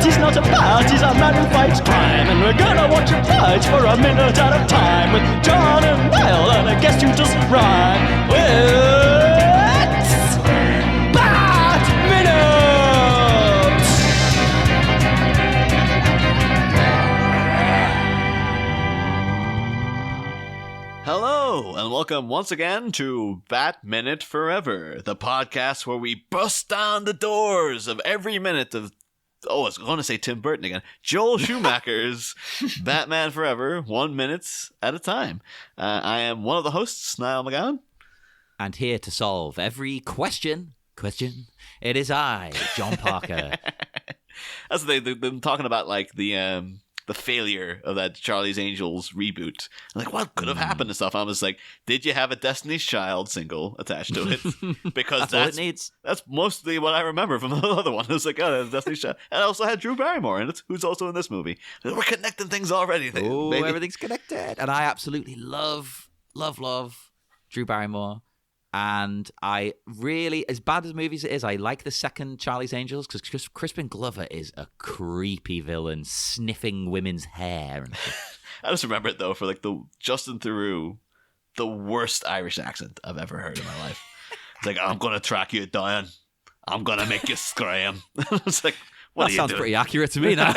He's not a bat, he's a man who fights crime. And we're gonna watch him fight for a minute at a time. With John and Niall and a guest who doesn't rhyme. It's Bat Minute! Hello, and welcome once again to Bat Minute Forever, the podcast where we bust down the doors of every minute of I was going to say Tim Burton again. Joel Schumacher's Batman Forever, 1 minute at a time. I am one of the hosts, Niall McGowan. And here to solve every question, it is I, John Parker. That's the thing. They've been talking about like the failure of that Charlie's Angels reboot. Like, what could have happened and stuff? I was like, did you have a Destiny's Child single attached to it? Because that's all it needs. That's mostly what I remember from the other one. It was like, oh, Destiny's Child. And I also had Drew Barrymore in it, who's also in this movie. We're connecting things already. Oh, everything's connected. And I absolutely love Drew Barrymore. And I really, as bad as movies it is, I like the second Charlie's Angels because Crispin Glover is a creepy villain sniffing women's hair. And I just remember it though for like the Justin Theroux, the worst Irish accent I've ever heard in my life. It's like, I'm gonna track you down. I'm gonna make you scream. It's like, what that sounds doing? Pretty accurate to me now.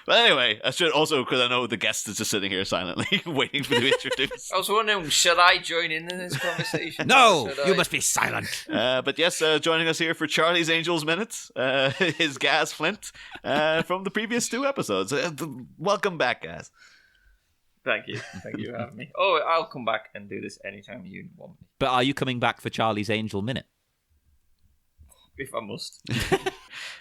But anyway, I should also, because I know the guest is just sitting here silently waiting for you to introduce. I was wondering, should I join in this conversation? No, you must be silent. But yes, joining us here for Charlie's Angels Minutes is Gaz Flint from the previous 2 episodes. Welcome back, Gaz. Thank you for having me. Oh, I'll come back and do this anytime you want me. But are you coming back for Charlie's Angel Minute? If I must.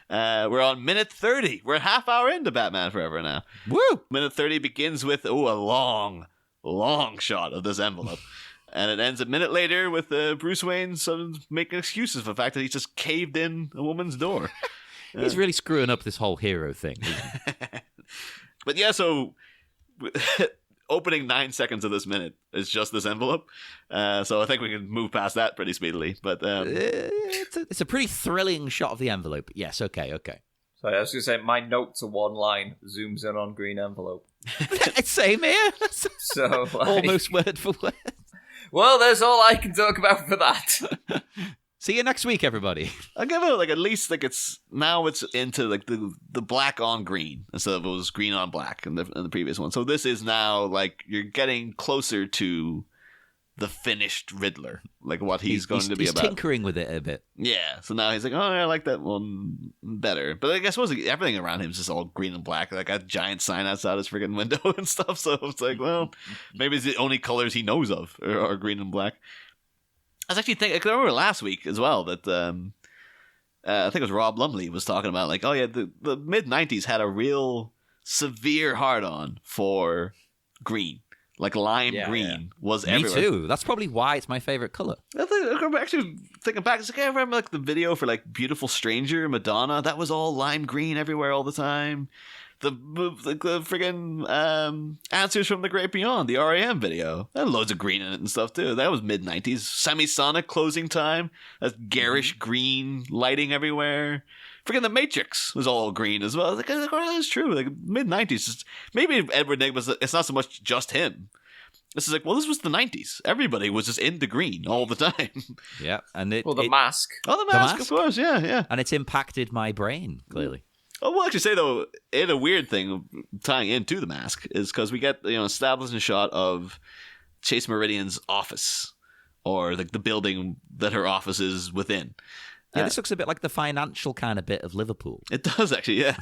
We're on minute 30. We're a half hour into Batman Forever now. Woo! Minute 30 begins with, a long shot of this envelope. And it ends a minute later with Bruce Wayne sort of making excuses for the fact that he just caved in a woman's door. He's really screwing up this whole hero thing. But yeah, so opening 9 seconds of this minute is just this envelope. So I think we can move past that pretty speedily. But it's a pretty thrilling shot of the envelope. Yes, okay. Sorry, I was going to say, my notes are one line, zooms in on green envelope. Same here. So, almost word for word. Well, that's all I can talk about for that. See you next week, everybody. I'll give it like at least like it's into like the black on green instead of it was green on black in the previous one. So this is now like you're getting closer to the finished Riddler, like what he's going to be about. He's tinkering with it a bit. Yeah. So now he's like, oh, I like that one better. But I guess everything around him is just all green and black. Like a giant sign outside his freaking window and stuff. So it's like, well, maybe it's the only colors he knows of are green and black. I was actually thinking, I remember last week as well that I think it was Rob Lumley was talking about like, oh yeah, the mid-90s had a real severe hard-on for green. Like lime green was everywhere. Me too. That's probably why it's my favorite color. I'm actually thinking back. It's like I remember like the video for like Beautiful Stranger, Madonna. That was all lime green everywhere all the time. The friggin' Answers from the Great Beyond, the R.E.M. video. That had loads of green in it and stuff too. That was mid-90s. Semisonic Closing Time. That's garish green lighting everywhere. Friggin' The Matrix was all green as well. Like, oh, that's true. Like mid-90s. Maybe Edward Nygma, it's not so much just him. This is like, well, this was the 90s. Everybody was just into green all the time. Yeah. And the mask. Oh, the mask, of course. Yeah. And it's impacted my brain, clearly. Oh, we'll actually say, though, a weird thing tying into the mask is because we get, establishing a shot of Ms Meridian's office or like the building that her office is within. Yeah, this looks a bit like the financial kind of bit of Liverpool. It does, actually, yeah.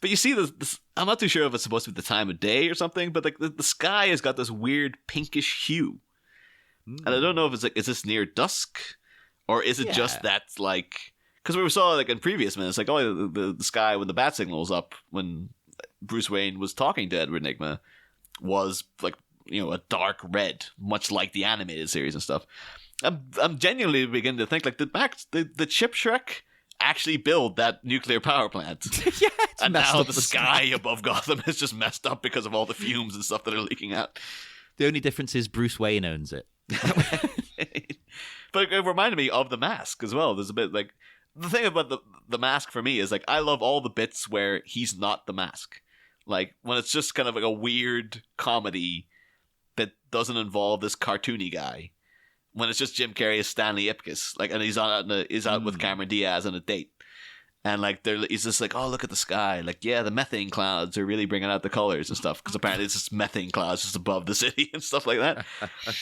But you see, this, I'm not too sure if it's supposed to be the time of day or something, but like the sky has got this weird pinkish hue. And I don't know if it's like, is this near dusk? Or is it just that, like... Because we saw, like, in previous minutes, like, oh, the sky when the bat signal was up, when Bruce Wayne was talking to Edward Nygma, was, like, a dark red, much like the animated series and stuff. I'm genuinely beginning to think, like, the Chip Shrek actually build that nuclear power plant. Yeah, it's And messed now up the sky above Gotham is just messed up because of all the fumes and stuff that are leaking out. The only difference is Bruce Wayne owns it. But it reminded me of The Mask as well. There's a bit like the thing about the Mask for me is like I love all the bits where he's not the Mask. Like when it's just kind of like a weird comedy that doesn't involve this cartoony guy. When it's just Jim Carrey as Stanley Ipkiss, like, and he's out with Cameron Diaz on a date, and like he's just like, oh, look at the sky, like, yeah, the methane clouds are really bringing out the colors and stuff, because apparently it's just methane clouds just above the city and stuff like that.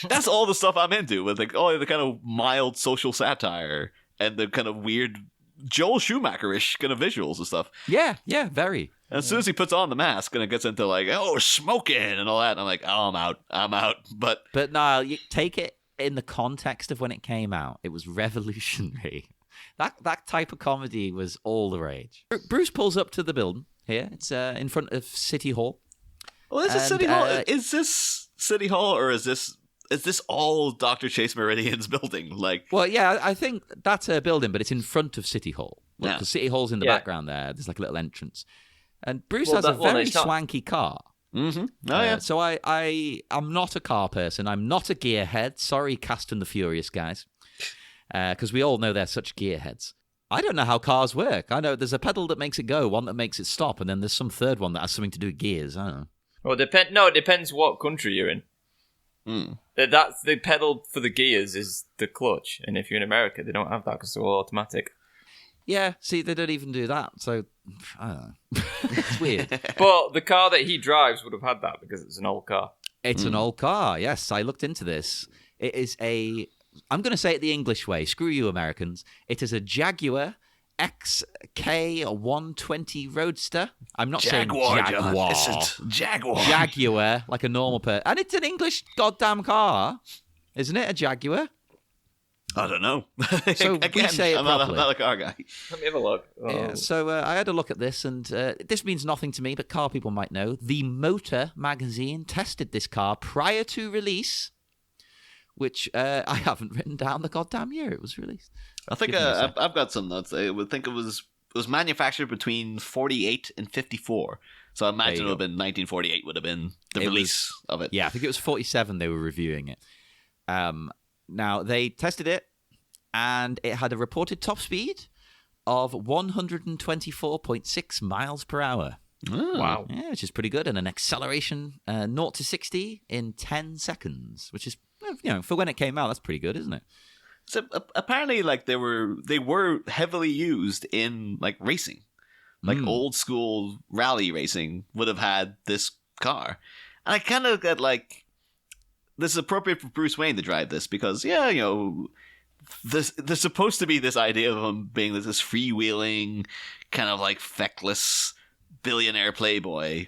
That's all the stuff I'm into, with like the kind of mild social satire and the kind of weird Joel Schumacher-ish kind of visuals and stuff. Yeah, very. And as soon as he puts on the mask and it gets into like, oh, smoking and all that, I'm like, oh, I'm out. But no, you take it in the context of when it came out, it was revolutionary. That type of comedy was all the rage. Bruce pulls up to the building here. It's in front of City Hall. Well, is this City Hall? Is this City Hall, or is this all Dr. Chase Meridian's building? Like, well, yeah, I think that's a building, but it's in front of City Hall. Yeah. Because City Hall's in the background there. There's like a little entrance. And Bruce has a very swanky car. Mm-hmm. Oh, yeah. So I'm not a car person. I'm not a gearhead. Sorry, Cast and the Furious guys. Because we all know they're such gearheads. I don't know how cars work. I know there's a pedal that makes it go, one that makes it stop, and then there's some third one that has something to do with gears. I don't know. Well, it depends what country you're in. That's the pedal for the gears is the clutch, and if you're in America, they don't have that because they're all automatic. Yeah, see, they don't even do that, so I don't know. It's weird. But the car that he drives would have had that because it's an old car. It's an old car, yes. I looked into this. It is I'm going to say it the English way. Screw you, Americans. It is a Jaguar XK120 Roadster. I'm not saying Jaguar. It's Jaguar. Jaguar, like a normal person. And it's an English goddamn car, isn't it? A Jaguar? I don't know. So Again, we say it I'm properly. not a car guy. Let me have a look. Oh. Yeah, so I had a look at this, and this means nothing to me, but car people might know. The Motor magazine tested this car prior to release, which I haven't written down the goddamn year it was released. I think I've got some notes. I would think it was manufactured between 48 and 54. So I imagine it would have been 1948 would have been the release of it. Yeah, I think it was 47 they were reviewing it. Now, they tested it, and it had a reported top speed of 124.6 miles per hour. Oh. Wow. Yeah, which is pretty good. And an acceleration 0 to 60 in 10 seconds, which is, for when it came out, that's pretty good, isn't it? So apparently, like they were heavily used in like racing, like old school rally racing would have had this car, and I kind of got like, this is appropriate for Bruce Wayne to drive this because there's supposed to be this idea of him being this freewheeling kind of like feckless billionaire playboy.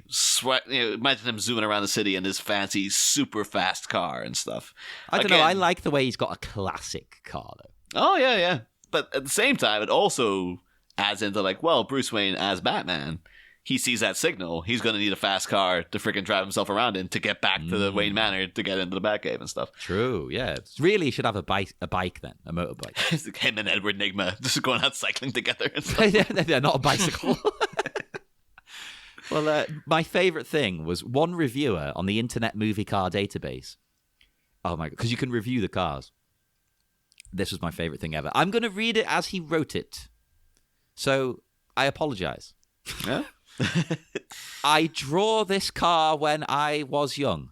Imagine him zooming around the city in his fancy super fast car and stuff. I don't know. I like the way he's got a classic car though. Oh yeah. But at the same time, it also adds into like, well, Bruce Wayne as Batman, he sees that signal. He's going to need a fast car to freaking drive himself around in to get back to the Wayne Manor to get into the Batcave and stuff. True, yeah. Really, he should have a bike then, a motorbike. It's like him and Edward Nygma just going out cycling together and stuff. They're not a bicycle. Well, my favourite thing was one reviewer on the Internet Movie Car Database. Oh my God, because you can review the cars. This was my favourite thing ever. I'm going to read it as he wrote it. So, I apologise. Yeah? I draw this car when I was young.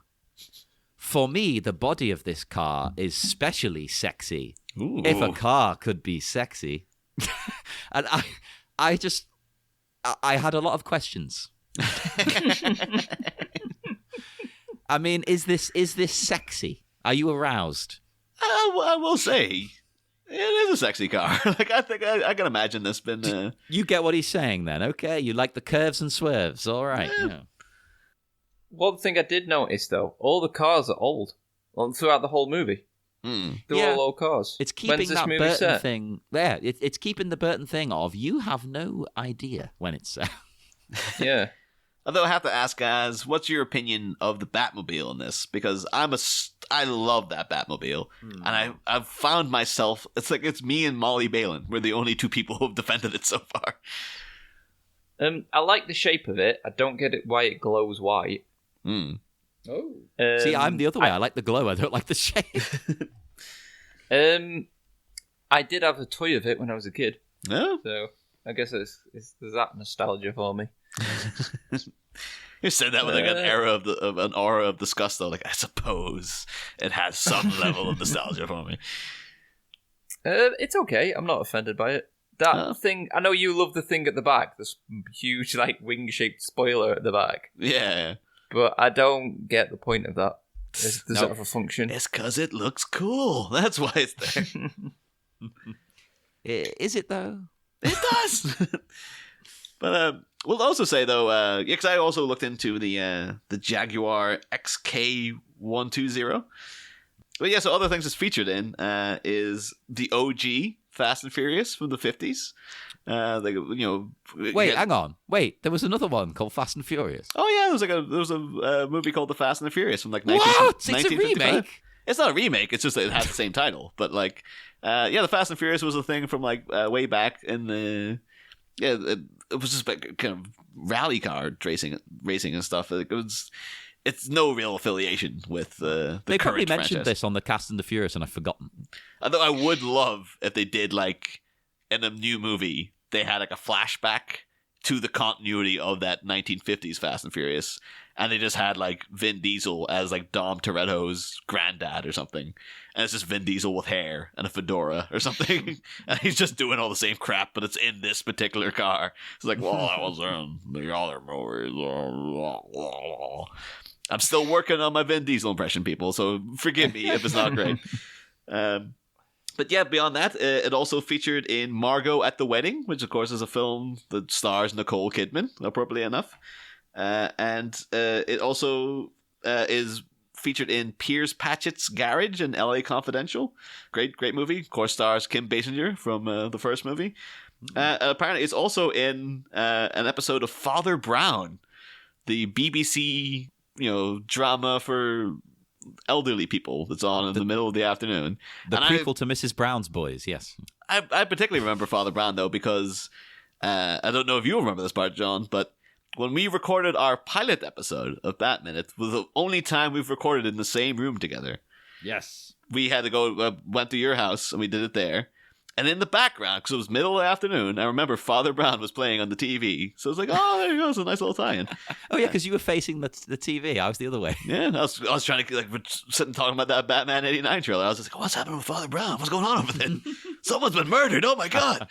For me, the body of this car is specially sexy. Ooh. If a car could be sexy. And I had a lot of questions. I mean, is this sexy? Are you aroused? I will say, it is a sexy car. Like I think I can imagine this been. You get what he's saying then, okay? You like the curves and swerves, all right. Yeah. One thing I did notice though, all the cars are old. Well, throughout the whole movie, they're all old cars. It's keeping When's this that movie Burton set? thing. Yeah, it's keeping the Burton thing of you have no idea when it's set. Yeah. Although I have to ask, guys, what's your opinion of the Batmobile in this? Because I love that Batmobile, and I've found myself. It's like it's me and Molly Balin. We're the only two people who've defended it so far. I like the shape of it. I don't get it why it glows white. Oh. See, I'm the other way. I like the glow. I don't like the shape. I did have a toy of it when I was a kid. Yeah. So I guess there's that nostalgia for me. You said that with like an aura of disgust, though. Like, I suppose it has some level of nostalgia for me. It's okay. I'm not offended by it. That thing, I know you love the thing at the back, this huge like wing-shaped spoiler at the back. Yeah. But I don't get the point of that. Does that have a function? It's because it looks cool. That's why it's there. Is it though? It does. But we'll also say though, because I also looked into the Jaguar XK120. But yeah, so other things it's featured in is the OG Fast and Furious from the 50s. Wait, hang on. Wait, there was another one called Fast and Furious. Oh yeah, there was a movie called The Fast and the Furious from like What? 1955. It's a remake? It's not a remake. It's just that it has the same title. But like, the Fast and Furious was a thing from like way back in the it was just like kind of rally car racing and stuff. It's no real affiliation with the They probably current mentioned franchise. this on the Cast and the Furious, and I've forgotten. Although I would love if they did like in a new movie, they had like a flashback to the continuity of that 1950s Fast and Furious, and they just had like Vin Diesel as like Dom Toretto's granddad or something, and it's just Vin Diesel with hair and a fedora or something, and he's just doing all the same crap, but it's in this particular car. It's like, well, I was in the other movies. I'm still working on my Vin Diesel impression, people, so forgive me if it's not great. But yeah, beyond that, it also featured in Margot at the Wedding, which of course is a film that stars Nicole Kidman, appropriately enough. And it also is featured in Piers Patchett's Garage and LA Confidential. Great movie. Of course, stars Kim Basinger from the first movie. Apparently, it's also in an episode of Father Brown, the BBC drama for elderly people that's on in the middle of the afternoon. The prequel to Mrs. Brown's Boys, yes. I particularly remember Father Brown, though, because I don't know if you remember this part, John, but when we recorded our pilot episode of Batman, it was the only time we've recorded in the same room together. Yes. We had to go, went to your house, and we did it there. And in the background, because it was middle of the afternoon, I remember Father Brown was playing on the TV. So I was like, oh, there you go. It's a nice little tie-in. Oh, yeah, because you were facing the TV. I was the other way. Yeah, I was trying to, like, we're sitting talking about that Batman 89 trailer. I was just like, what's happening with Father Brown? What's going on over there? Someone's been murdered. Oh, my God.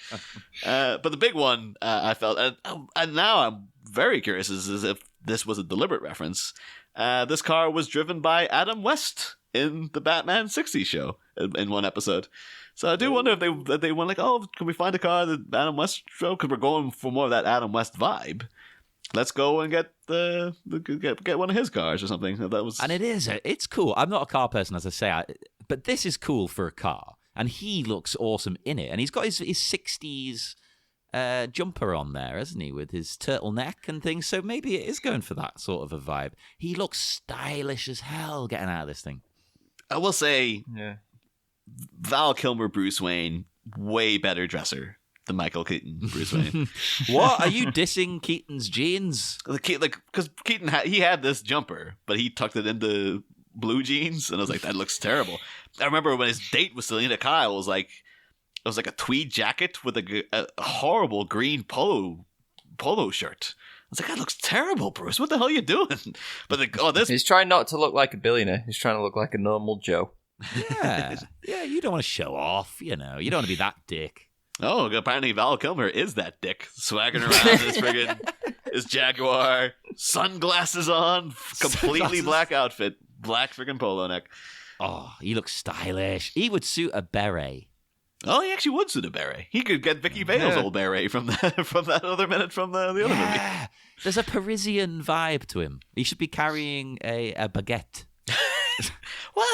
But the big one, I felt, and now I'm very curious is if this was a deliberate reference. This car was driven by Adam West in the Batman 60 show in one episode. So I do wonder if they went like, oh, can we find a car that Adam West drove? Because we're going for more of that Adam West vibe. Let's go and get get one of his cars or something. That was, and it's cool. I'm not a car person, as I say, but this is cool for a car, and he looks awesome in it. And he's got his 60s jumper on there, hasn't he, with his turtleneck and things. So maybe it is going for that sort of a vibe. He looks stylish as hell getting out of this thing. I will say, Yeah. Val Kilmer Bruce Wayne, way better dresser than Michael Keaton Bruce Wayne. What? Are you dissing Keaton's jeans? Because Keaton he had this jumper, but he tucked it into blue jeans, and I was like, that looks terrible. I remember when his date with Selena Kyle was like, it was like a tweed jacket with a horrible green polo shirt. I was like, that looks terrible, Bruce. What the hell are you doing? But this. He's trying not to look like a billionaire. He's trying to look like a normal Joe. Yeah. Yeah, you don't want to show off, You don't want to be that dick. Oh, apparently Val Kilmer is that dick, swagging around in his friggin' his Jaguar, sunglasses on, completely black outfit, black friggin' polo neck. Oh, he looks stylish. He would suit a beret. Oh, he actually would suit a beret. He could get Vicky Vale's old beret from that other minute from the other movie. There's a Parisian vibe to him. He should be carrying a baguette. Well,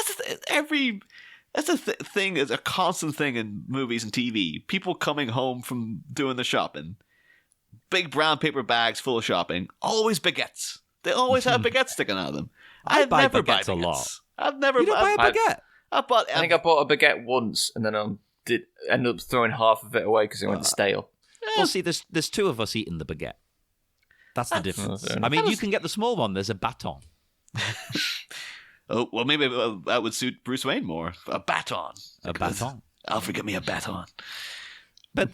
that's a thing. It's a constant thing in movies and TV. People coming home from doing the shopping, big brown paper bags full of shopping. Always baguettes. They always have baguettes sticking out of them. I buy never baguettes buy a lot. I've never. You don't buy a baguette? I think I bought a baguette once, and then I did end up throwing half of it away because it went stale. Well, see, there's two of us eating the baguette. That's the difference. I mean, you can get the small one. There's a baton. Oh, well, maybe that would suit Bruce Wayne more. A baton. A baton. Alfred, give me a baton. But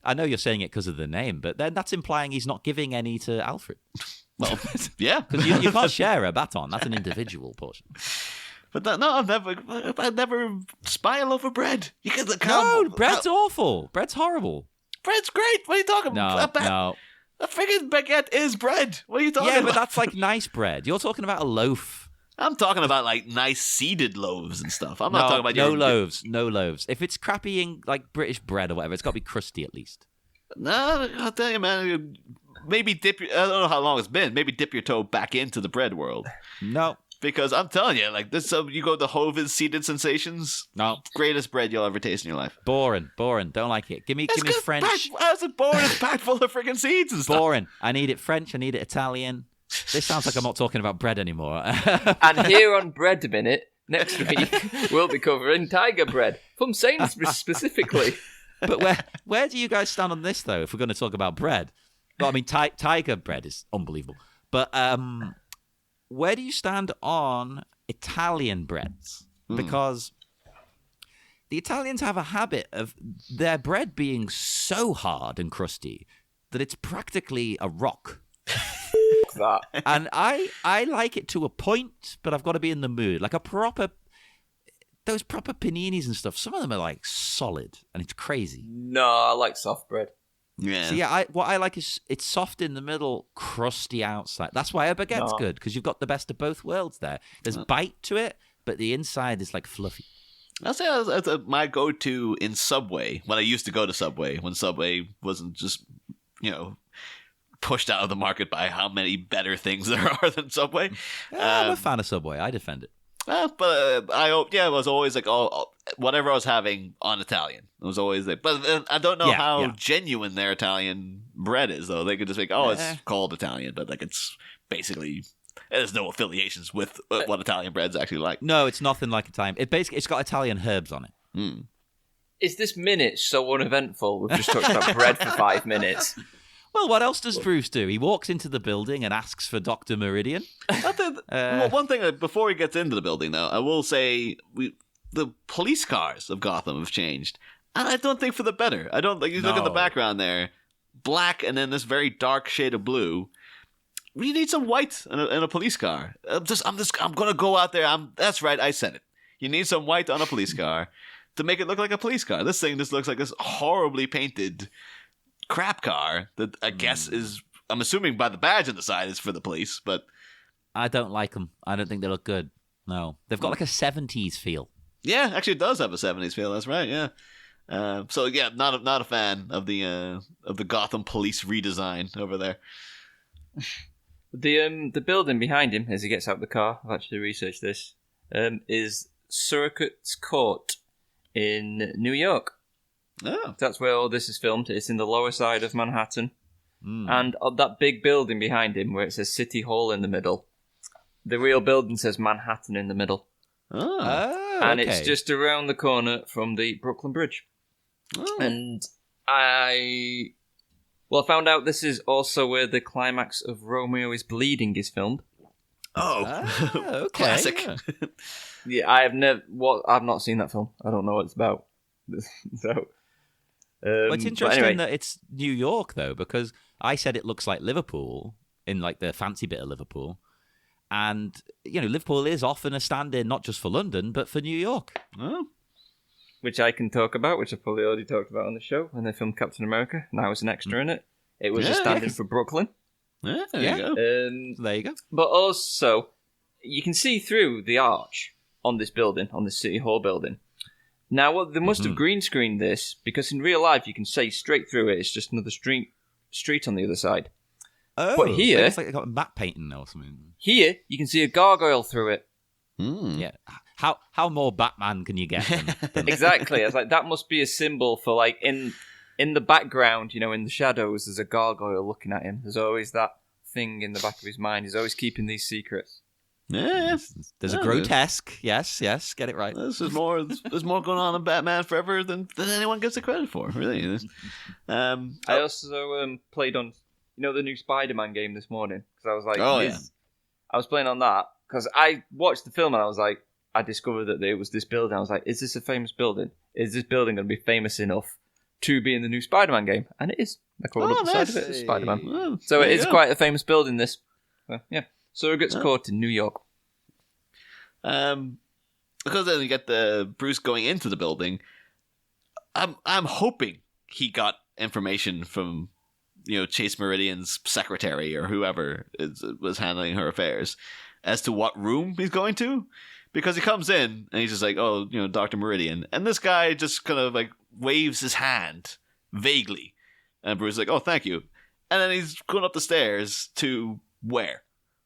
I know you're saying it because of the name, but then that's implying he's not giving any to Alfred. Well, yeah. Because you can't share a baton. That's an individual portion. But I've never spy a loaf of bread. You get the No, bread's awful. Bread's horrible. Bread's great. What are you talking about? No. A freaking baguette is bread. What are you talking about? Yeah, but that's like nice bread. You're talking about a loaf. I'm talking about like nice seeded loaves and stuff. I'm not talking about no loaves. If it's crappy like British bread or whatever, it's got to be crusty at least. No, I'll tell you, man. Maybe I don't know how long it's been. Maybe dip your toe back into the bread world. No. Because I'm telling you, like this, you go to Hovis Seeded Sensations. No, greatest bread you'll ever taste in your life. Boring. Don't like it. Give me French. How's it boring? It's packed full of freaking seeds and stuff. Boring. I need it French. I need it Italian. This sounds like I'm not talking about bread anymore. And here on Bread a Minute, next week, we'll be covering tiger bread from Sainsbury's specifically. But where do you guys stand on this, though, if we're going to talk about bread? Well, I mean, tiger bread is unbelievable. But where do you stand on Italian breads? Because the Italians have a habit of their bread being so hard and crusty that it's practically a rock. That. And I like it to a point, but I've got to be in the mood. Like those proper paninis and stuff, some of them are like solid, and it's crazy. No, I like soft bread. Yeah. So yeah, what I like is it's soft in the middle, crusty outside. That's why a baguette's good, because you've got the best of both worlds there. There's bite to it, but the inside is like fluffy. I'll say that's my go-to in Subway, when I used to go to Subway, when Subway wasn't just, pushed out of the market by how many better things there are than Subway. I'm a fan of Subway. I defend it. But it was always like whatever I was having on Italian. It was always like, but I don't know how genuine their Italian bread is, though. They could just be like, it's called Italian, but like it's basically there's no affiliations with what Italian bread's actually like. No, it's nothing like Italian. It's got Italian herbs on it. Mm. Is this minute so uneventful? We've just talked about bread for 5 minutes. Well, what else does Bruce do? He walks into the building and asks for Dr. Meridian. One thing, before he gets into the building, though, I will say the police cars of Gotham have changed. And I don't think for the better. I don't think you look at the background there, black and then this very dark shade of blue. You need some white in a police car. I'm going to go out there. That's right, I said it. You need some white on a police car to make it look like a police car. This thing just looks like this horribly painted crap car that I guess I'm assuming by the badge on the side is for the police, but I don't like them. I don't think they look good. No, they've got like a 70s feel. Yeah, actually it does have a 70s feel. That's right. Yeah. So yeah, not a fan of the Gotham police redesign over there. The building behind him as he gets out of the car, I've actually researched this, is Surrogate's Court in New York. Oh. That's where all this is filmed. It's in the lower side of Manhattan. And on that big building behind him where it says City Hall in the middle, the real building says Manhattan in the middle. Oh. And it's just around the corner from the Brooklyn Bridge. Oh. And I found out this is also where the climax of Romeo is Bleeding is filmed. Oh, okay. Classic. Yeah, I've not seen that film. I don't know what it's about. So, well, it's interesting anyway. that it's New York, though, because I said it looks like Liverpool in like the fancy bit of Liverpool. And, Liverpool is often a stand-in not just for London, but for New York. Oh. Which I can talk about, which I've probably already talked about on the show when they filmed Captain America, and I was an extra in it. It was a stand-in for Brooklyn. Yeah, there you go. There you go. But also, you can see through the arch on this building, on this City Hall building. Now, they must have green screened this, because in real life you can say straight through it, it's just another street on the other side. Oh, but here, it's like they got matte painting or something. Here, you can see a gargoyle through it. Yeah. How more Batman can you get? Than Exactly. I was like, that must be a symbol for, like, in in the background, in the shadows, there's a gargoyle looking at him. There's always that thing in the back of his mind. He's always keeping these secrets. Yeah, There's a grotesque. Yes, get it right. There's more going on in Batman Forever than anyone gives it credit for. Really. I also played on, the new Spider-Man game this morning because I was like, I was playing on that because I watched the film and I was like, I discovered that it was this building. I was like, is this a famous building? Is this building going to be famous enough to be in the new Spider-Man game? And it is. I called up the side of it as Spider-Man. Well, so it is quite a famous building, this. Yeah. Surrogate's Court in New York. Because then you get the Bruce going into the building. I'm hoping he got information from Chase Meridian's secretary or whoever was handling her affairs as to what room he's going to, because he comes in and he's just like, oh, Dr. Meridian, and this guy just kind of like waves his hand vaguely, and Bruce is like, oh, thank you, and then he's going up the stairs to where?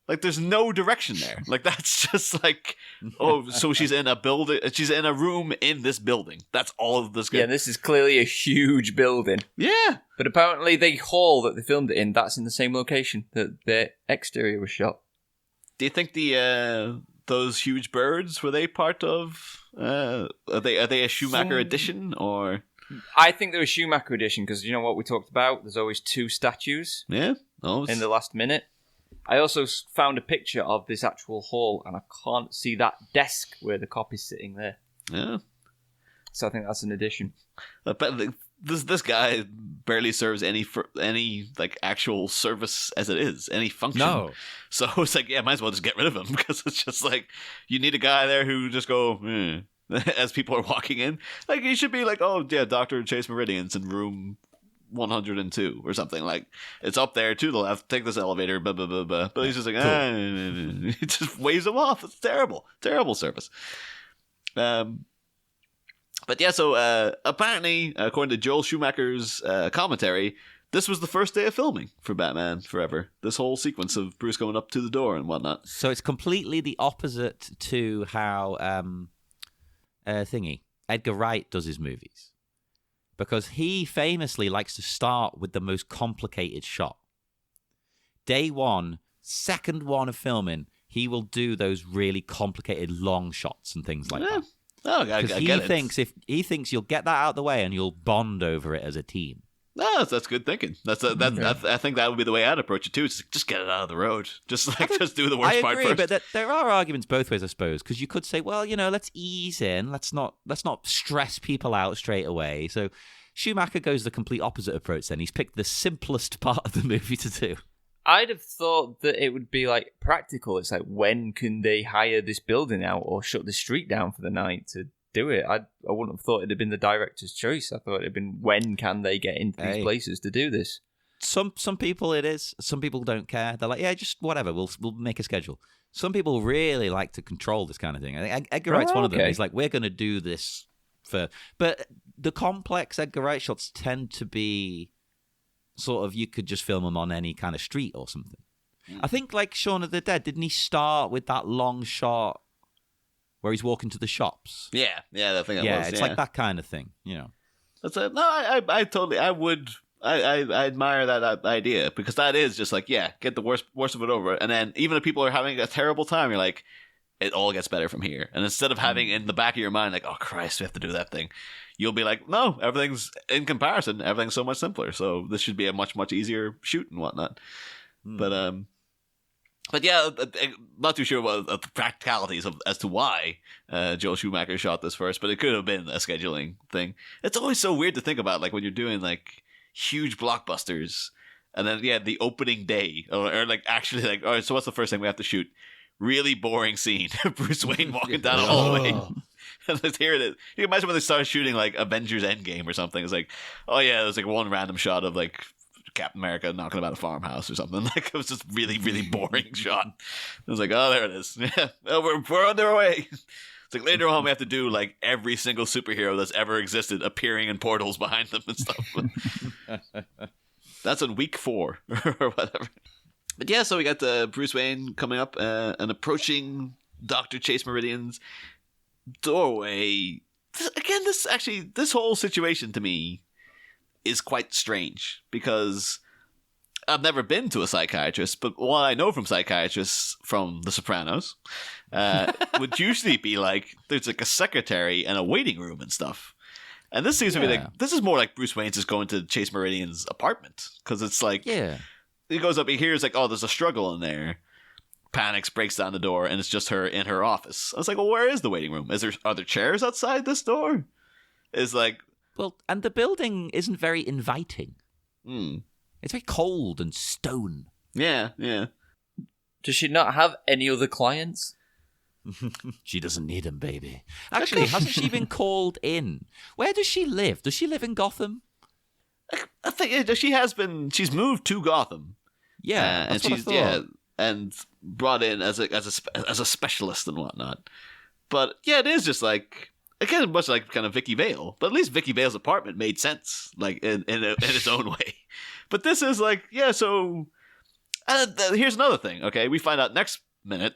Like, there's no direction there. Like, that's just like, oh, so she's in a building. She's in a room in this building. That's all of this. Yeah, this is clearly a huge building. Yeah. But apparently the hall that they filmed it in, that's in the same location that the exterior was shot. Do you think those huge birds, were they part of, are they a Schumacher edition, or? I think they were Schumacher edition, because you know what we talked about? There's always 2 statues. Yeah. In the last minute. I also found a picture of this actual hall, and I can't see that desk where the cop is sitting there. Yeah. So I think that's an addition. But this guy barely serves any like actual service as it is, any function. No. So it's like, yeah, might as well just get rid of him, because it's just like, you need a guy there who just go as people are walking in. Like, he should be like, oh yeah, Dr. Chase Meridian's in room 102 or something. Like, it's up there to the left, take this elevator, blah blah blah blah. But he's just like, he just waves him off. It's terrible service. But yeah, so apparently, according to Joel Schumacher's commentary, this was the first day of filming for Batman Forever. This whole sequence of Bruce going up to the door and whatnot. So it's completely the opposite to how Edgar Wright does his movies. Because he famously likes to start with the most complicated shot. Day one, second one of filming, he will do those really complicated long shots and things like that. Oh, I get it. He thinks you'll get that out of the way and you'll bond over it as a team. No, that's good thinking. I think that would be the way I'd approach it too. It's just get it out of the road. Just do the worst part first. But there are arguments both ways, I suppose, because you could say, well, let's ease in. Let's not stress people out straight away. So Schumacher goes the complete opposite approach. Then he's picked the simplest part of the movie to do. I'd have thought that it would be like practical. It's like, when can they hire this building out or shut the street down for the night to do it? I wouldn't have thought it'd have been the director's choice. I thought it'd have been, when can they get into these places to do this? Some people it is. Some people don't care. They're like, yeah, just whatever. We'll make a schedule. Some people really like to control this kind of thing. I think Edgar Wright's one of them. He's like, we're going to do this but the complex Edgar Wright shots tend to be sort of, you could just film them on any kind of street or something. I think like Shaun of the Dead, didn't he start with that long shot where he's walking to the shops? Yeah, that thing. It's like that kind of thing, That's it. No, I totally, I admire that idea, because that is just like, yeah, get the worst of it over, and then even if people are having a terrible time, you're like, it all gets better from here. And instead of having in the back of your mind like, oh Christ, we have to do that thing, you'll be like, no, everything's in comparison, everything's so much simpler. So this should be a much, much easier shoot and whatnot. But yeah, not too sure about the practicalities as to why Joel Schumacher shot this first, but it could have been a scheduling thing. It's always so weird to think about, like when you're doing like huge blockbusters, and then the opening day, or like actually like, all right, so what's the first thing we have to shoot? Really boring scene. Bruce Wayne walking down a hallway. And here it is. You can imagine when they started shooting like Avengers Endgame or something. It's like, oh yeah, there's like one random shot of like Captain America knocking about a farmhouse or something. Like, it was just really, really boring shot. I was like, oh, there it is. Yeah, we're on our way. It's like later on we have to do like every single superhero that's ever existed appearing in portals behind them and stuff. That's on week 4 or whatever. But yeah, so we got Bruce Wayne coming up and approaching Dr. Chase Meridian's doorway. This whole situation to me, is quite strange because I've never been to a psychiatrist, but what I know from psychiatrists from The Sopranos would usually be like there's like a secretary and a waiting room and stuff. And this seems to be like this is more like Bruce Wayne's just going to Chase Meridian's apartment because it's like he goes up, he hears like, oh, there's a struggle in there. Panics, breaks down the door, and it's just her in her office. I was like, well, where is the waiting room? Are there chairs outside this door? It's like, well, and the building isn't very inviting. It's very cold and stone. Yeah. Does she not have any other clients? She doesn't need them, baby. Actually, hasn't she been called in? Where does she live? Does she live in Gotham? I think she has been. She's moved to Gotham. Yeah, and she's and brought in as a specialist and whatnot. But yeah, it is just like again, much like kind of Vicky Vale. But at least Vicky Vale's apartment made sense, like in its own way. But this is like so. Here's another thing. Okay, we find out next minute.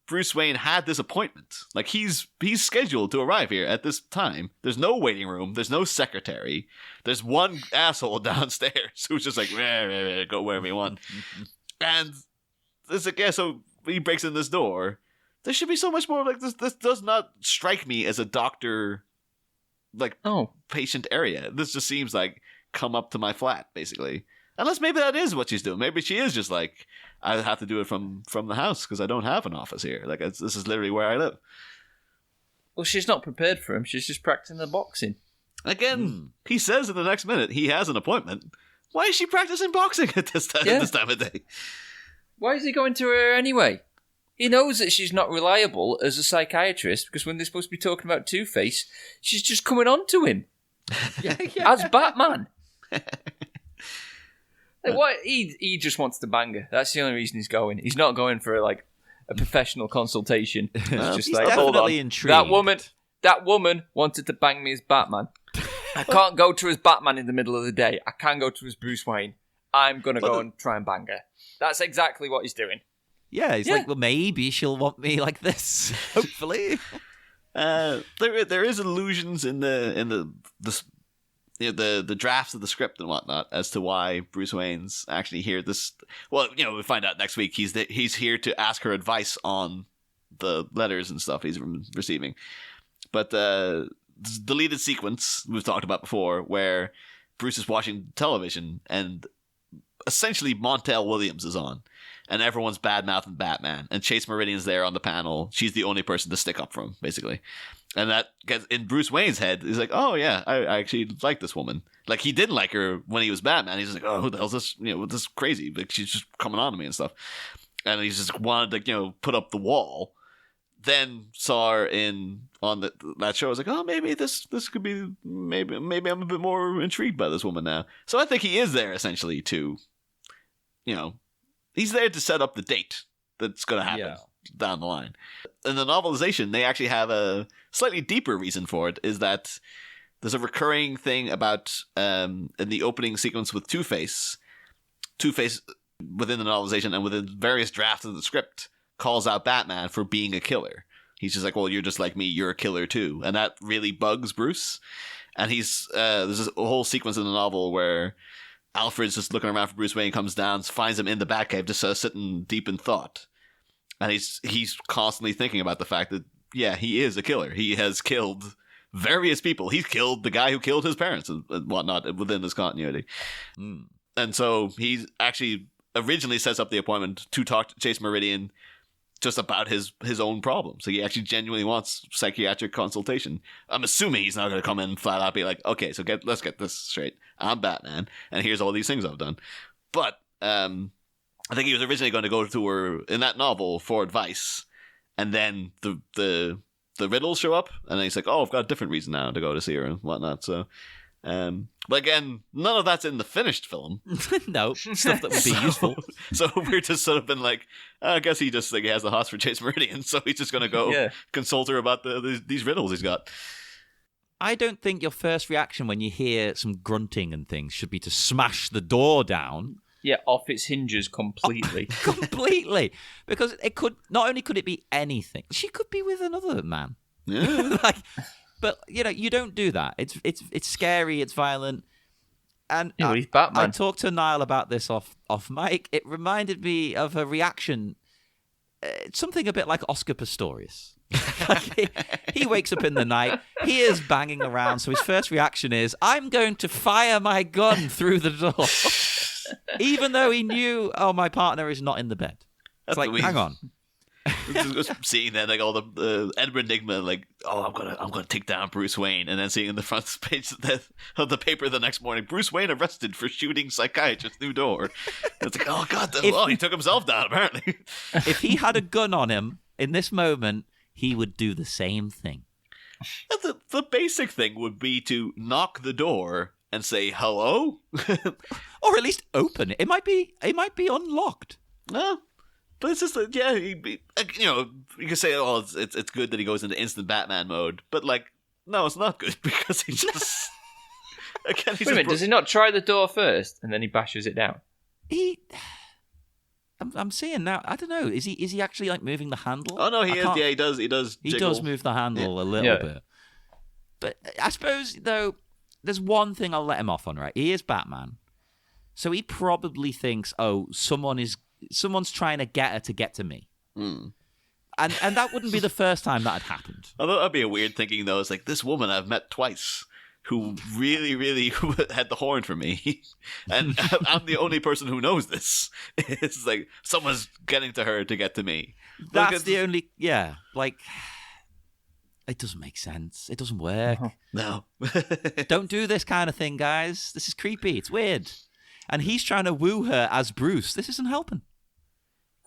Bruce Wayne had this appointment. Like he's scheduled to arrive here at this time. There's no waiting room. There's no secretary. There's one asshole downstairs who's just like go wherever you want. And it's like so he breaks in this door. There should be so much more like this. This does not strike me as a doctor, like patient area. This just seems like come up to my flat basically. Unless maybe that is what she's doing. Maybe she is just like, I have to do it from the house because I don't have an office here. Like this is literally where I live. Well, she's not prepared for him. She's just practicing the boxing. Again, he says in the next minute he has an appointment. Why is she practicing boxing at this time of day? Why is he going to her anyway? He knows that she's not reliable as a psychiatrist because when they're supposed to be talking about Two-Face, she's just coming on to him. As Batman. Like, what he just wants to bang her. That's the only reason he's going. He's not going for like a professional consultation. It's just he's like, hold on, intrigued. That woman wanted to bang me as Batman. I can't go to as Batman in the middle of the day. I can go to as Bruce Wayne. I'm gonna go and try and bang her. That's exactly what he's doing. Yeah, he's like, well, maybe she'll want me like this. Hopefully, there is allusions in the drafts of the script and whatnot as to why Bruce Wayne's actually here. We find out next week he's here to ask her advice on the letters and stuff he's receiving. But this deleted sequence we've talked about before, where Bruce is watching television and essentially Montel Williams is on, and everyone's bad-mouthing Batman, and Chase Meridian's there on the panel. She's the only person to stick up for him, basically. And that gets in Bruce Wayne's head. He's like, oh yeah, I actually like this woman. Like he didn't like her when he was Batman. He's just like, oh, who the hell's this? This is crazy. Like she's just coming on to me and stuff. And he's just wanted to, put up the wall. Then saw her on that show. I was like, oh, maybe this could be maybe I'm a bit more intrigued by this woman now. So I think he is there essentially to, he's there to set up the date that's going to happen down the line. In the novelization, they actually have a slightly deeper reason for it, is that there's a recurring thing about in the opening sequence with Two-Face within the novelization and within various drafts of the script calls out Batman for being a killer. He's just like, well, you're just like me, you're a killer too. And that really bugs Bruce. And there's this whole sequence in the novel where Alfred's just looking around for Bruce Wayne, comes down, finds him in the Batcave, just sitting deep in thought. And he's constantly thinking about the fact that, yeah, he is a killer. He has killed various people. He's killed the guy who killed his parents and whatnot within this continuity. And so he actually originally sets up the appointment to talk to Chase Meridian just about his own problems. So he actually genuinely wants psychiatric consultation. I'm assuming he's not going to come in flat out be like, okay, so let's get this straight. I'm Batman, and here's all these things I've done. But I think he was originally going to go to her in that novel for advice, and then the riddles show up, and then he's like, oh, I've got a different reason now to go to see her and whatnot. So, but again, none of that's in the finished film. No, stuff that would be useful. So we're just sort of been like, I guess he just he has the hots for Chase Meridian, so he's just going to go consult her about these riddles he's got. I don't think your first reaction when you hear some grunting and things should be to smash the door down. Yeah, off its hinges completely. Completely. Because not only could it be anything, she could be with another man. Yeah. But you don't do that. It's scary, it's violent. And Yeah, well, he's I Batman. talked to Niall about this off mic. It reminded me of a reaction, something a bit like Oscar Pistorius. Like he wakes up in the night, he is banging around, so his first reaction is, I'm going to fire my gun through the door. Even though he knew, my partner is not in the bed. It's like, hang on. Just seeing that, like all the Edward Nygma, like, I'm gonna take down Bruce Wayne, and then seeing in the front page of the paper the next morning, Bruce Wayne arrested for shooting psychiatrist new door. It's like, oh god, he took himself down apparently. If he had a gun on him in this moment, he would do the same thing. The basic thing would be to knock the door and say hello, or at least open it. It might be unlocked. No. But it's just, you can say, oh, it's good that he goes into instant Batman mode. But, like, no, it's not good because he just... Again, Wait a minute, does he not try the door first and then he bashes it down? I'm seeing now, I don't know, is he actually, like, moving the handle? Oh, no, he is. Yeah, he does. He does move the handle a little bit. But I suppose, though, there's one thing I'll let him off on, right? He is Batman. So he probably thinks, someone's trying to get her to get to me. Mm. And that wouldn't be the first time that had happened. Although that'd be a weird thinking, though. It's like, this woman I've met twice who really, really had the horn for me. And I'm the only person who knows this. It's like, someone's getting to her to get to me. That's the only... Yeah, like... It doesn't make sense. It doesn't work. No. Don't do this kind of thing, guys. This is creepy. It's weird. And he's trying to woo her as Bruce. This isn't helping.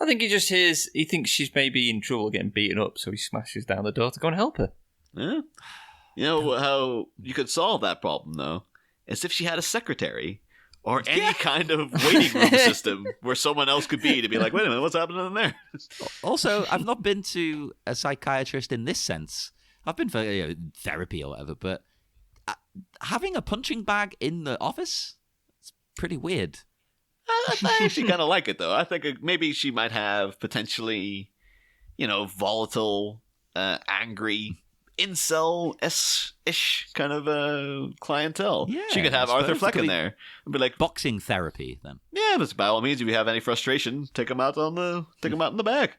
I think he thinks she's maybe in trouble getting beaten up, so he smashes down the door to go and help her. Yeah. You know how you could solve that problem, though? Is if she had a secretary or any kind of waiting room system where someone else could be to be like, wait a minute, what's happening in there? Also, I've not been to a psychiatrist in this sense. I've been for therapy or whatever, but having a punching bag in the office, it's pretty weird. I actually kind of like it, though. I think maybe she might have potentially, volatile, angry, incel-ish kind of clientele. Yeah, she could have Arthur Fleck in there and be like, boxing therapy. Then, yeah, but by all means, if you have any frustration, take them out in the bag.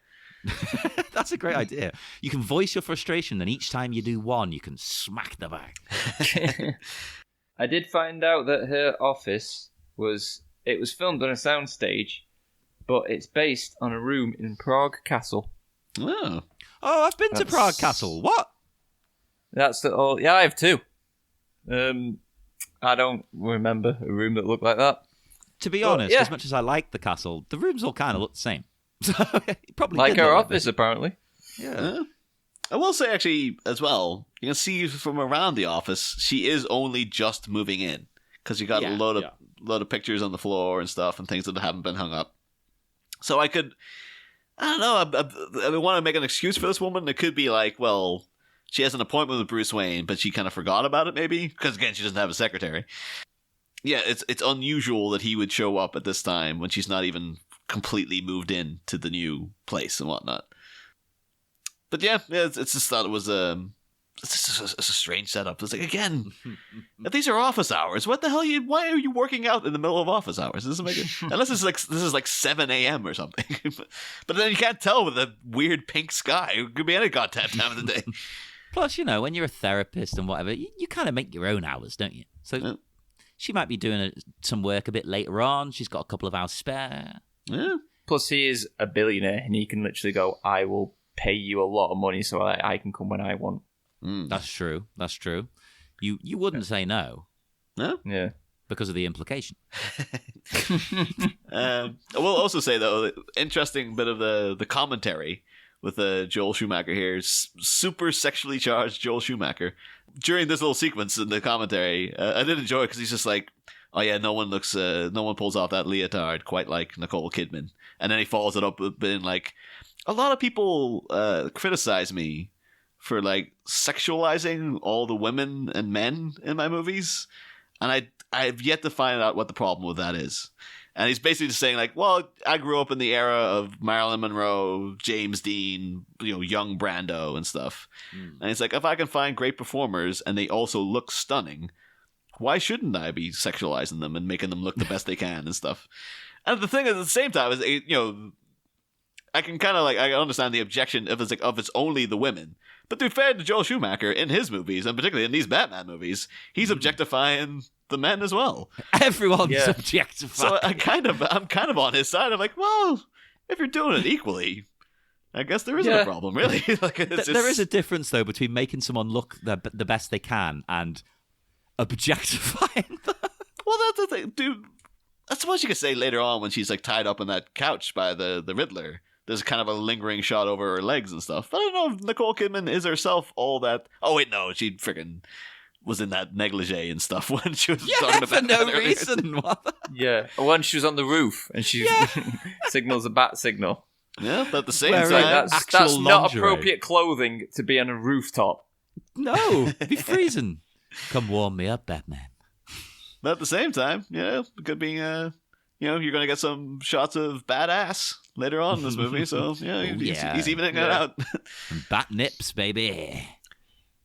That's a great idea. You can voice your frustration, and each time you do one, you can smack the bag. I did find out that her office was filmed on a soundstage, but it's based on a room in Prague Castle. Oh, I've been to Prague Castle. What? That's yeah, I have too. I don't remember a room that looked like that. To be honest, as much as I like the castle, the rooms all kind of look the same. So probably like did her look office, apparently. Yeah. I will say, actually, as well, you can see from around the office, she is only just moving in because you got a load of pictures on the floor and stuff and things that haven't been hung up. So I don't know. I want to make an excuse for this woman. It could be like, well, she has an appointment with Bruce Wayne, but she kind of forgot about it, maybe because again, she doesn't have a secretary. Yeah, it's unusual that he would show up at this time when she's not even completely moved in to the new place and whatnot. But it's just thought it was it's a strange setup. It's like, again, if these are office hours, what the hell why are you working out in the middle of office hours? It doesn't make it, unless this is like 7 a.m. or something. But then you can't tell with the weird pink sky. It could be any goddamn time of the day. Plus, when you're a therapist and whatever, you kind of make your own hours, don't you? So she might be doing some work a bit later on. She's got a couple of hours spare. Yeah. Plus, he is a billionaire, and he can literally go, I will pay you a lot of money so I can come when I want. That's true. You wouldn't say no. No? Yeah. Because of the implication. I will also say, though, interesting bit of the commentary with Joel Schumacher here. Super sexually charged Joel Schumacher. During this little sequence in the commentary, I did enjoy it because he's just like, oh yeah, no one pulls off that leotard quite like Nicole Kidman. And then he follows it up with being like, a lot of people criticize me for like sexualizing all the women and men in my movies, and I've yet to find out what the problem with that is. And he's basically just saying like, well, I grew up in the era of Marilyn Monroe, James Dean, young Brando and stuff. And it's like, if I can find great performers and they also look stunning, why shouldn't I be sexualizing them and making them look the best they can and stuff? And the thing at the same time is, I can kind of I understand the objection if it's only the women. But to be fair to Joel Schumacher, in his movies, and particularly in these Batman movies, he's objectifying the men as well. Everyone's objectified. So I'm kind of on his side. I'm like, well, if you're doing it equally, I guess there isn't a problem, really. There is a difference, though, between making someone look the best they can and objectifying them. Well, that's the thing, dude. I suppose you could say later on when she's tied up on that couch by the Riddler, there's kind of a lingering shot over her legs and stuff. I don't know if Nicole Kidman is herself all that. Oh wait, no, she freaking was in that negligee and stuff when she was talking about for no reason. Yeah, when she was on the roof and she signals a bat signal. Yeah, but at the same Wearing time, That's not lingerie. appropriate clothing to be on a rooftop. No, it'd be freezing. Come warm me up, Batman. but at the same time, it could be you're gonna get some shots of badass later on in this movie. So he's evening it out. Bat nips, baby.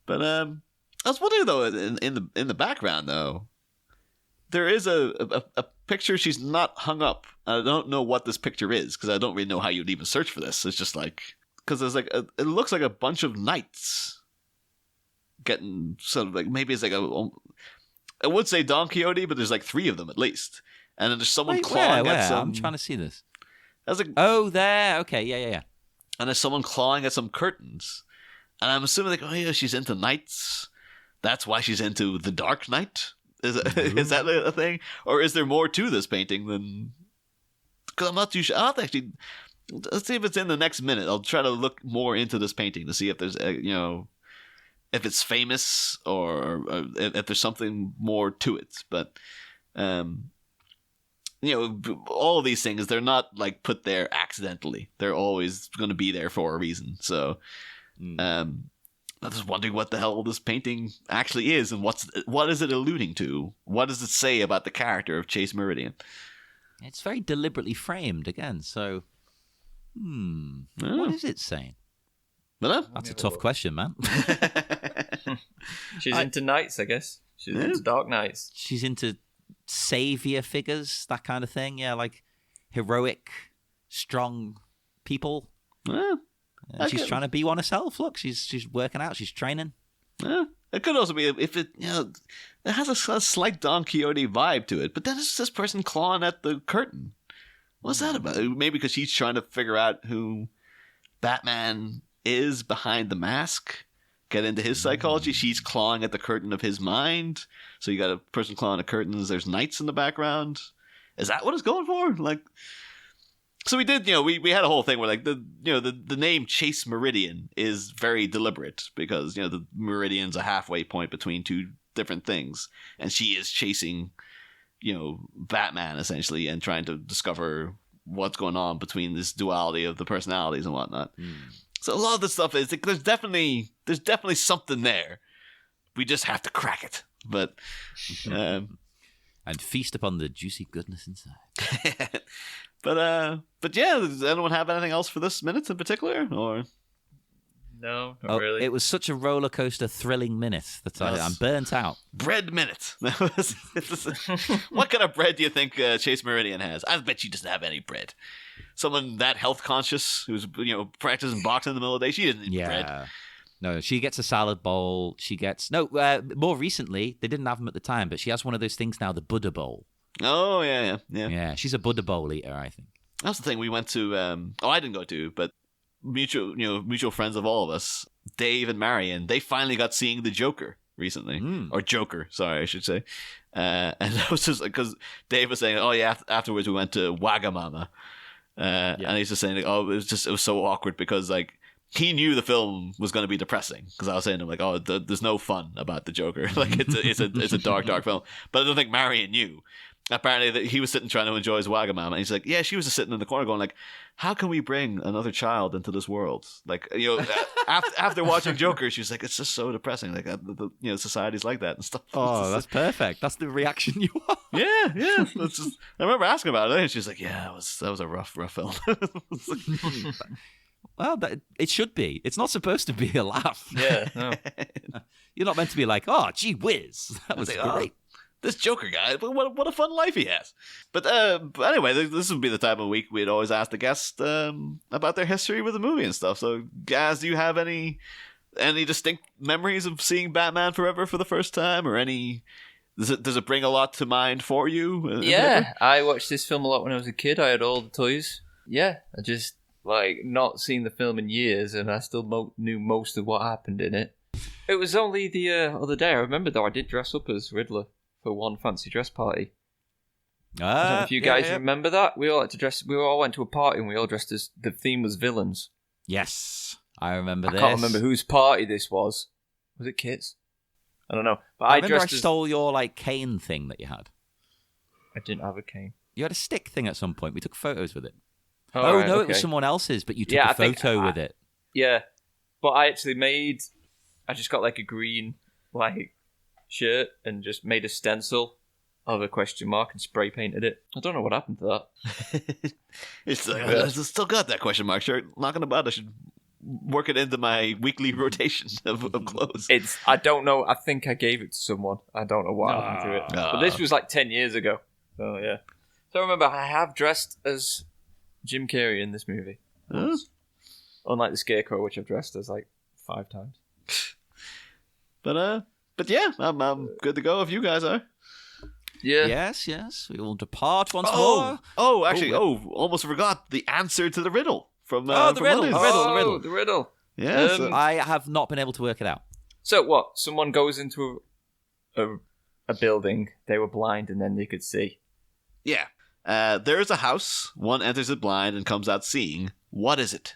But I was wondering though, in the background though, there is a picture she's not hung up. I don't know what this picture is because I don't really know how you'd even search for this. It's just because there's it looks like a bunch of knights getting sort of maybe it's I would say Don Quixote, but there's 3 of them at least, and then there's someone clawing at some. I'm trying to see this. That's Oh, there. Okay, yeah. And there's someone clawing at some curtains, and I'm assuming she's into knights. That's why she's into the Dark Knight. Is that a thing, or is there more to this painting than? Because I'm not too sure. I'll have to actually. Let's see if it's in the next minute. I'll try to look more into this painting to see if there's if it's famous or if there's something more to it. But all of these things, they're not put there accidentally. They're always going to be there for a reason. So I'm just wondering what the hell this painting actually is, and what is it alluding to? What does it say about the character of Chase Meridian? It's very deliberately framed again. So, what is it saying? That's a tough question, man. She's into knights, I guess. She's into Dark Knights. She's into savior figures, that kind of thing. Yeah, heroic, strong people. She's trying to be one herself. Look, she's working out. She's training. It could also be if it it has a slight Don Quixote vibe to it, but then it's this person clawing at the curtain. What's that about? Maybe because she's trying to figure out who Batman is behind the mask, get into his psychology. She's clawing at the curtain of his mind. So you got a person clawing at curtains. There's knights in the background. Is that what it's going for? So we did, we had a whole thing where the name Chase Meridian is very deliberate because, the meridian's a halfway point between 2 different things. And she is chasing, Batman essentially and trying to discover what's going on between this duality of the personalities and whatnot. So a lot of this stuff is there's definitely something there. We just have to crack it. But and feast upon the juicy goodness inside. But yeah, does anyone have anything else for this minute in particular, or? No, not really. It was such a roller coaster, thrilling minute that I'm burnt out. Bread minute. What kind of bread do you think Chase Meridian has? I bet she doesn't have any bread. Someone that health conscious who's practicing boxing in the middle of the day, she doesn't eat bread. No, she gets a salad bowl. She gets more recently, they didn't have them at the time, but she has one of those things now, the Buddha bowl. Oh yeah. Yeah, she's a Buddha bowl eater, I think. That's the thing. We went to. I didn't go to, but mutual friends of all of us, Dave and Marion, they finally got seeing the Joker recently, or Joker, sorry, I should say. And I was just because Dave was saying, "Oh yeah." Afterwards, we went to Wagamama, and he's just saying, "Oh, it was so awkward because he knew the film was going to be depressing because I was saying to him "Oh, there's no fun about the Joker. It's a dark film." But I don't think Marion knew. Apparently, that he was sitting trying to enjoy his Wagamama, and he's like, "Yeah." She was just sitting in the corner going, "How can we bring another child into this world?" After watching Joker, she was like, "It's just so depressing. Society's like that and stuff." Oh, that's perfect. That's the reaction you want. Yeah. I remember asking about it, and she's like, "Yeah, that was a rough film." Well, it should be. It's not supposed to be a laugh. Yeah, no. You're not meant to be like, "Oh, gee whiz, that was great." This Joker guy, what a fun life he has. But anyway, this would be the type of week we'd always ask the guest about their history with the movie and stuff. So, Gaz, do you have any distinct memories of seeing Batman Forever for the first time, or any? Does it bring a lot to mind for you? Yeah, I watched this film a lot when I was a kid. I had all the toys. Yeah, I just not seen the film in years, and I still knew most of what happened in it. It was only the other day. I remember though I did dress up as Riddler for one fancy dress party. I don't know if you guys remember that. We all had to dress. We all went to a party and we all dressed as the theme was villains. Yes, I remember this. I can't remember whose party this was. Was it Kit's? I don't know. But I remember I stole your cane thing that you had. I didn't have a cane. You had a stick thing at some point. We took photos with it. Right, no, okay. It was someone else's, but you took a photo with it. Yeah, but I actually I just got a green shirt and just made a stencil of a question mark and spray painted it. I don't know what happened to that. It's like, I still got that question mark shirt. Not gonna bother. I should work it into my weekly rotation of clothes. I don't know. I think I gave it to someone. I don't know what happened to it. But this was 10 years ago. So yeah. So remember, I have dressed as Jim Carrey in this movie. Huh? Unlike the Scarecrow, which I've dressed as 5 times. But yeah, I'm good to go if you guys are. Yeah. Yes. We will depart once more. Almost forgot the answer to the riddle from the from riddle. Mondays. The riddle. Yeah. I have not been able to work it out. So what? Someone goes into a building. They were blind, and then they could see. Yeah. There is a house. One enters it blind and comes out seeing. What is it?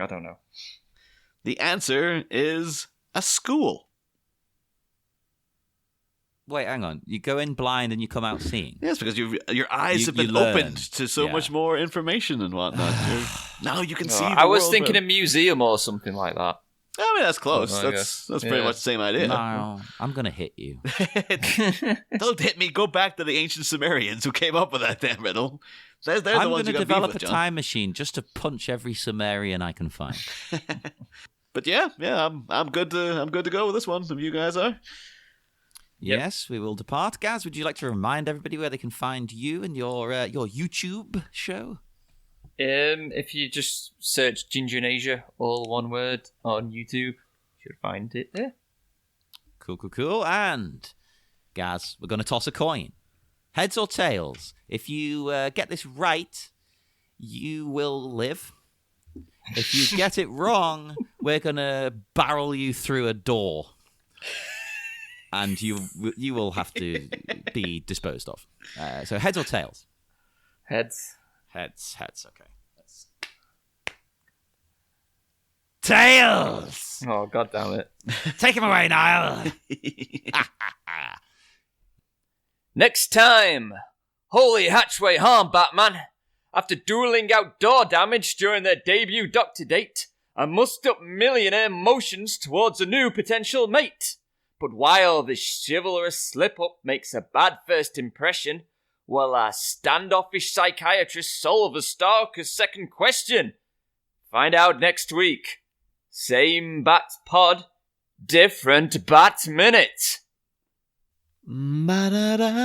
I don't know. The answer is a school. Wait, hang on. You go in blind and you come out seeing. Yes, because your eyes have been opened to so much more information and whatnot. Now you can see. I was thinking a museum or something like that. I mean, that's close. That's pretty much the same idea. No, I'm gonna hit you. Don't hit me. Go back to the ancient Sumerians who came up with that damn riddle. I'm going to develop a time machine just to punch every Sumerian I can find. But yeah, I'm good to go with this one. If you guys are. Yes, we will depart. Gaz, would you like to remind everybody where they can find you and your YouTube show? If you just search Ginger in Asia, all one word, on YouTube, you should find it there. Cool. And, Gaz, we're going to toss a coin. Heads or tails? If you get this right, you will live. If you get it wrong, we're going to barrel you through a door. And you will have to be disposed of. So heads or tails? Heads. Heads, okay. Tails! Oh, God damn it. Take him away, Niall! Next time, holy hatchway harm, Batman. After dueling out door damage during their debut doctor date, I muster up millionaire motions towards a new potential mate. But while the chivalrous slip-up makes a bad first impression, will a standoffish psychiatrist solve a stalker's second question? Find out next week. Same Bat Pod, different Bat Minute. Ba-da-da.